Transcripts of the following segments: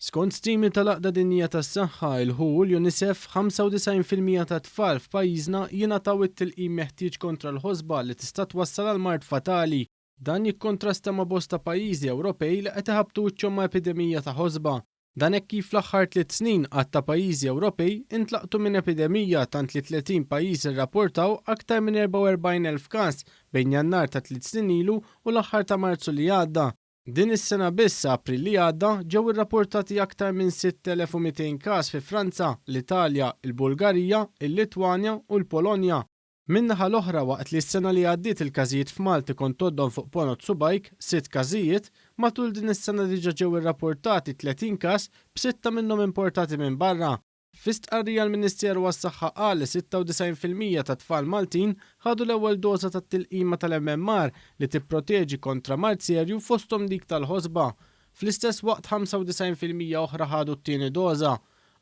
Skont stimi tal-Għaqda Dinjija tas-Saħħa il-WHO u l-UNICEF 95% ta' tfal f'pajjiżna jingħataw it-tilqim meħtieġ kontra l-ħosba li tista' twassal għal mard fatali. Dan jikkontrasta ma' bosta pajjiżi Ewropej li qed iħabbtu wiċċhom ma' epidemija ta' ħosba. Dan hekk kif fl-aħħar 3 snin għad ta' pajjiżi Ewropej intlaqtu minn epidemija tant li 30 pajjiż irrapportaw aktar minn 44,000 każ bejn Jannar ta' 3 snin ilu u l-aħħar ta' Marzu li għadda. Din is-sena biss April li għadda ġew irrapportati aktar minn 6,200 każ fi Franza, l-Italja, il-Bulgarija, il-Litwanja u l-Polonja. Min-naħa l-oħra waqt li s-sena li għaddiet il-każijiet f'Malti kont toddhom fuq ponot subajk, 6 każijiet, matul din is-sena diġà ġew irrapportati 30 każ b'6 minnhom importati minn barra. F'istqarrija l-Ministeru għas-Saħħa qal li 96% ta' tfal Maltin ħadu l-ewwel doża tat-tilqima tal-MMR li tipproteġi kontra mard serju fosthom dik tal-ħosba. Fl-istess waqt 95% oħra ħadu t-tieni doża.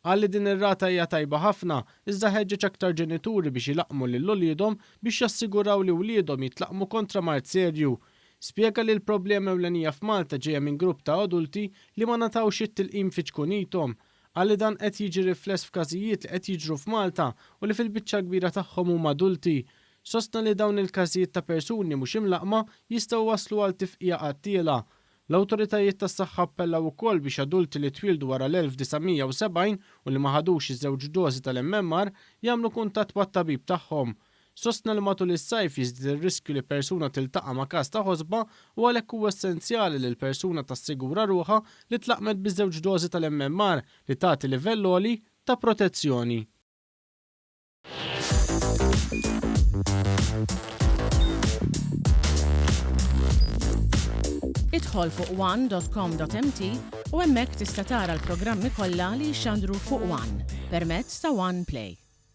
Qal li din ir-rata hija tajba ħafna, iżda ħeġġeġ aktar ġenituri biex jilaqmu lil ulidhom biex jassiguraw li wliedhom jitlaqmu kontra mard serju. Spjega li l-problema ewlenija f'Malta ġejja minn grupp ta' adulti li ma natawx it-tilqim fi ġkuniethom. Għalli dan qed jiġi rifless f'każijiet li qed jiġru f'Malta u li fil-biċċa kbira tagħhom huma adulti. Sostna li dawn il-każijiet ta' persuni mhux imlaqma jistgħu waslu għal tifqija qattiela. L-awtoritajiet tas-saħħa appellaw ukoll biex adulti li twildu wara l-1970 u li ma ħadux iż-żewġ dożi tal-MMR jagħmlu kuntatt mat-tabib tagħhom. Sostna li matul is-sajf jiżdied ir-riskju li persuna tiltaqa' ma' każ ta' ħosba u għalhekk huwa essenzjali li l-persuna tassigura ruħha li tlaqmet biż-żewġ dożi tal-MMR li tagħti livell għoli ta' protezzjoni. Idħol fuq one.com.mt u hemmhekk tista' tara l-programmi kollha li jxandru fuq One permezz ta' One Play.